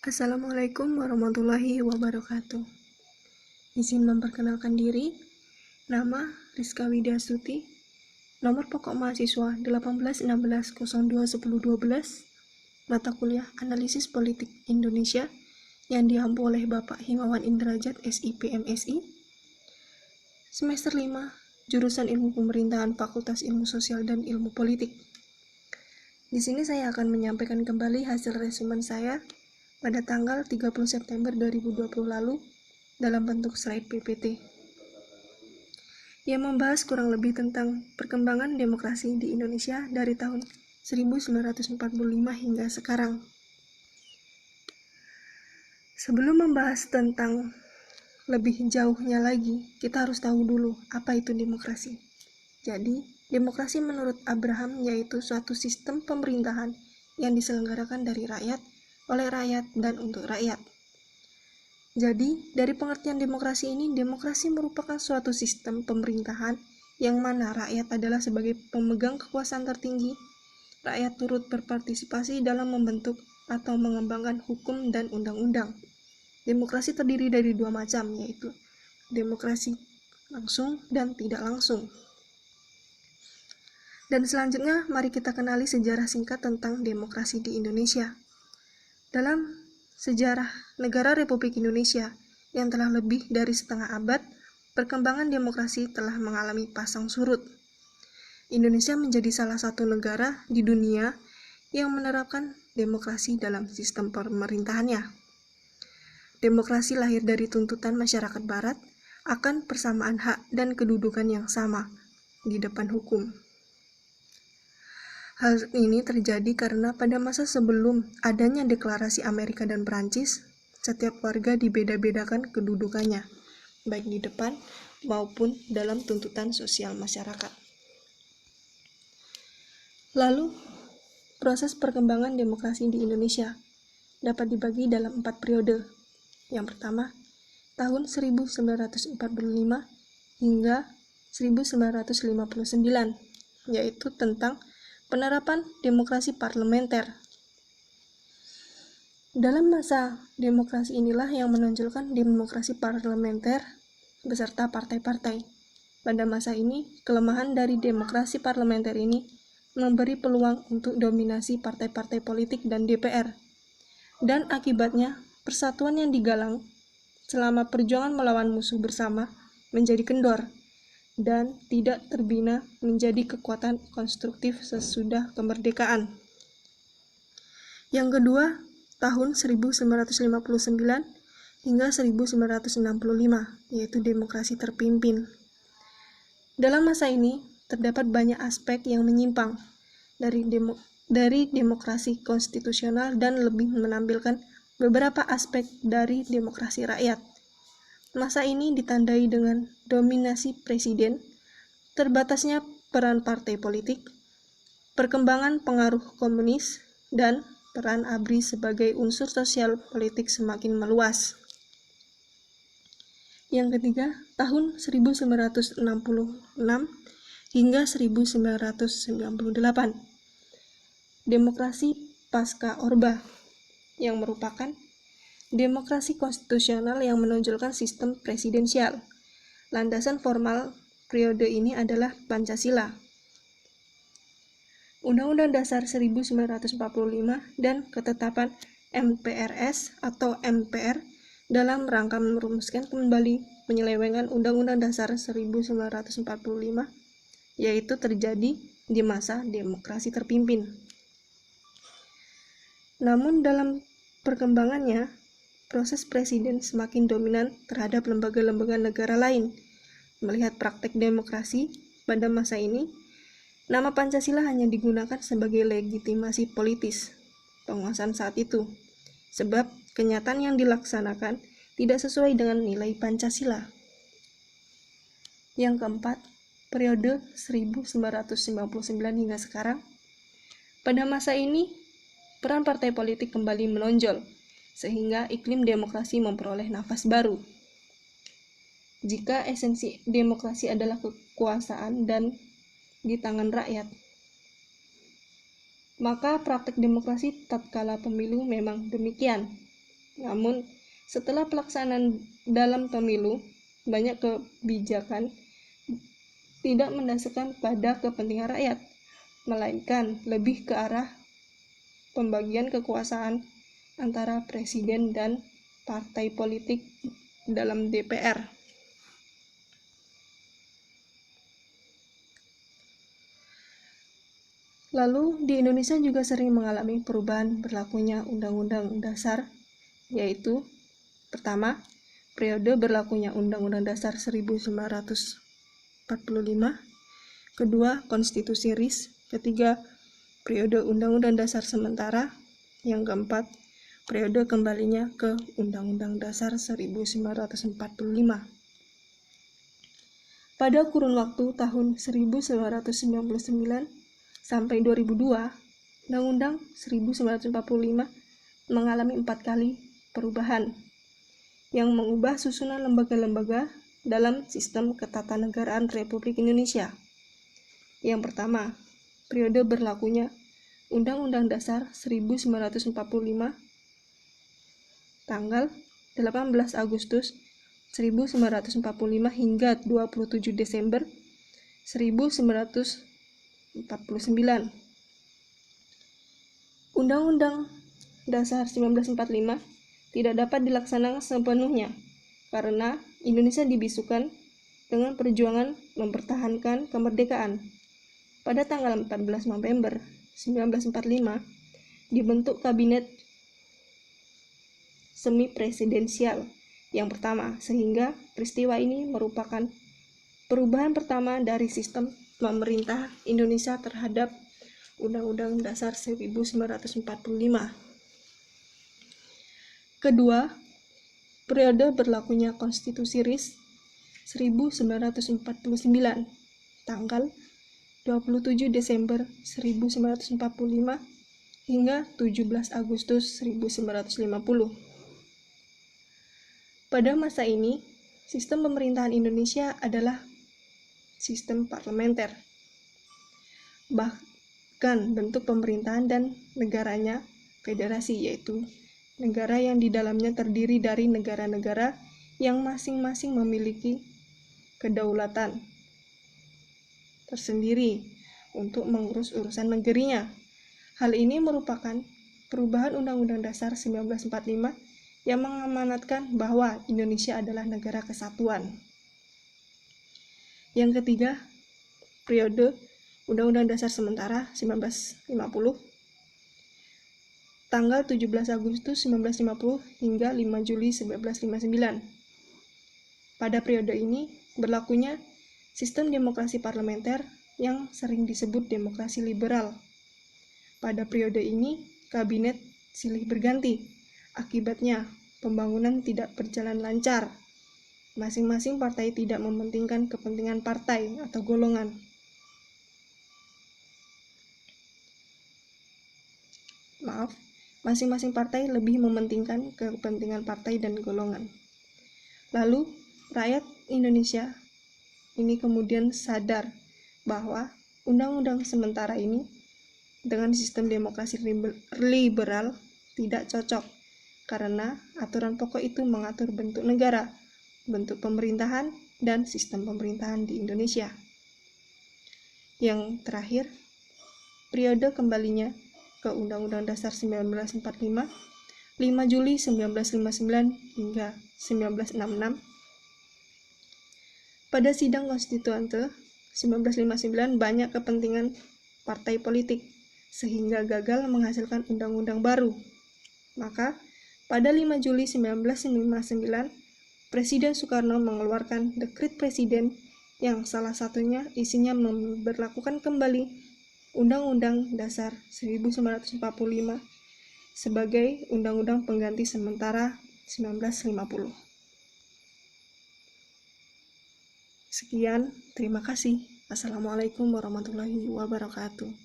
Assalamualaikum warahmatullahi wabarakatuh. Izin memperkenalkan diri, nama Rizka Widyasuti, nomor pokok mahasiswa 1816021012, mata kuliah Analisis Politik Indonesia yang diampu oleh Bapak Himawan Indrajat SIP MSI, semester 5, jurusan Ilmu Pemerintahan Fakultas Ilmu Sosial dan Ilmu Politik. Di sini saya akan menyampaikan kembali hasil resumen saya pada tanggal 30 September 2020 lalu dalam bentuk slide PPT yang membahas kurang lebih tentang perkembangan demokrasi di Indonesia dari tahun 1945 hingga sekarang. Sebelum membahas tentang lebih jauhnya lagi, kita harus tahu dulu apa itu demokrasi. Jadi, demokrasi menurut Abraham yaitu suatu sistem pemerintahan yang diselenggarakan dari rakyat, oleh rakyat, dan untuk rakyat. Jadi, dari pengertian demokrasi ini, demokrasi merupakan suatu sistem pemerintahan yang mana rakyat adalah sebagai pemegang kekuasaan tertinggi. Rakyat turut berpartisipasi dalam membentuk atau mengembangkan hukum dan undang-undang. Demokrasi terdiri dari dua macam, yaitu demokrasi langsung dan tidak langsung. Dan selanjutnya, mari kita kenali sejarah singkat tentang demokrasi di Indonesia. Dalam sejarah negara Republik Indonesia yang telah lebih dari setengah abad, perkembangan demokrasi telah mengalami pasang surut. Indonesia menjadi salah satu negara di dunia yang menerapkan demokrasi dalam sistem pemerintahannya. Demokrasi lahir dari tuntutan masyarakat Barat akan persamaan hak dan kedudukan yang sama di depan hukum. Hal ini terjadi karena pada masa sebelum adanya deklarasi Amerika dan Perancis, setiap warga dibeda-bedakan kedudukannya, baik di depan maupun dalam tuntutan sosial masyarakat. Lalu, proses perkembangan demokrasi di Indonesia dapat dibagi dalam 4 periode. Yang pertama, tahun 1945 hingga 1959, yaitu tentang penerapan demokrasi parlementer. Dalam masa demokrasi inilah yang menonjolkan demokrasi parlementer beserta partai-partai. Pada masa ini, kelemahan dari demokrasi parlementer ini memberi peluang untuk dominasi partai-partai politik dan DPR. Dan akibatnya, persatuan yang digalang selama perjuangan melawan musuh bersama menjadi kendor dan tidak terbina menjadi kekuatan konstruktif sesudah kemerdekaan. Yang kedua, tahun 1959 hingga 1965, yaitu demokrasi terpimpin. Dalam masa ini, terdapat banyak aspek yang menyimpang dari demokrasi konstitusional dan lebih menampilkan beberapa aspek dari demokrasi rakyat. Masa ini ditandai dengan dominasi presiden, terbatasnya peran partai politik, perkembangan pengaruh komunis, dan peran ABRI sebagai unsur sosial politik semakin meluas. Yang ketiga, tahun 1966 hingga 1998. Demokrasi pasca Orba, yang merupakan demokrasi konstitusional yang menonjolkan sistem presidensial. Landasan formal periode ini adalah Pancasila, Undang-Undang Dasar 1945 dan ketetapan MPRS atau MPR dalam rangka merumuskan kembali penyelewengan Undang-Undang Dasar 1945, yaitu terjadi di masa demokrasi terpimpin. Namun dalam perkembangannya, proses presiden semakin dominan terhadap lembaga-lembaga negara lain. Melihat praktek demokrasi pada masa ini, nama Pancasila hanya digunakan sebagai legitimasi politis penguasaan saat itu, sebab kenyataan yang dilaksanakan tidak sesuai dengan nilai Pancasila. Yang keempat, periode 1999 hingga sekarang. Pada masa ini, peran partai politik kembali menonjol, sehingga iklim demokrasi memperoleh nafas baru. Jika esensi demokrasi adalah kekuasaan dan di tangan rakyat, maka praktek demokrasi tatkala pemilu memang demikian. Namun, setelah pelaksanaan dalam pemilu, banyak kebijakan tidak mendasarkan pada kepentingan rakyat, melainkan lebih ke arah pembagian kekuasaan antara presiden dan partai politik dalam DPR. Lalu, di Indonesia juga sering mengalami perubahan berlakunya Undang-Undang Dasar, yaitu pertama, periode berlakunya Undang-Undang Dasar 1945, kedua, Konstitusi RIS, ketiga, periode Undang-Undang Dasar sementara, yang keempat, periode kembalinya ke Undang-Undang Dasar 1945. Pada kurun waktu tahun 1999 sampai 2002, Undang-Undang 1945 mengalami 4 kali perubahan yang mengubah susunan lembaga-lembaga dalam sistem ketatanegaraan Republik Indonesia. Yang pertama, periode berlakunya Undang-Undang Dasar 1945 tanggal 18 Agustus 1945 hingga 27 Desember 1949. Undang-Undang Dasar 1945 tidak dapat dilaksanakan sepenuhnya karena Indonesia dibisukan dengan perjuangan mempertahankan kemerdekaan. Pada tanggal 14 November 1945 dibentuk kabinet semi-presidensial yang pertama, sehingga peristiwa ini merupakan perubahan pertama dari sistem pemerintah Indonesia terhadap Undang-Undang Dasar 1945. Kedua, periode berlakunya Konstitusi RIS 1949 tanggal 27 Desember 1945 hingga 17 Agustus 1950. Pada masa ini, sistem pemerintahan Indonesia adalah sistem parlementer. Bahkan bentuk pemerintahan dan negaranya federasi, yaitu negara yang di dalamnya terdiri dari negara-negara yang masing-masing memiliki kedaulatan tersendiri untuk mengurus urusan negerinya. Hal ini merupakan perubahan Undang-Undang Dasar 1945 yang mengamanatkan bahwa Indonesia adalah negara kesatuan. Yang ketiga, periode Undang-Undang Dasar Sementara 1950 tanggal 17 Agustus 1950 hingga 5 Juli 1959. Pada periode ini berlakunya sistem demokrasi parlementer yang sering disebut demokrasi liberal. Pada periode ini, kabinet silih berganti. Akibatnya, pembangunan tidak berjalan lancar. Masing-masing partai tidak mementingkan kepentingan partai atau golongan. Masing-masing partai lebih mementingkan kepentingan partai dan golongan. Lalu, rakyat Indonesia ini kemudian sadar bahwa undang-undang sementara ini dengan sistem demokrasi liberal tidak cocok karena aturan pokok itu mengatur bentuk negara, bentuk pemerintahan, dan sistem pemerintahan di Indonesia. Yang terakhir, periode kembalinya ke Undang-Undang Dasar 1945, 5 Juli 1959 hingga 1966. Pada sidang konstituante 1959 banyak kepentingan partai politik sehingga gagal menghasilkan undang-undang baru. Maka, pada 5 Juli 1959, Presiden Soekarno mengeluarkan dekret presiden yang salah satunya isinya memberlakukan kembali Undang-Undang Dasar 1945 sebagai undang-undang pengganti sementara 1950. Sekian, terima kasih. Assalamualaikum warahmatullahi wabarakatuh.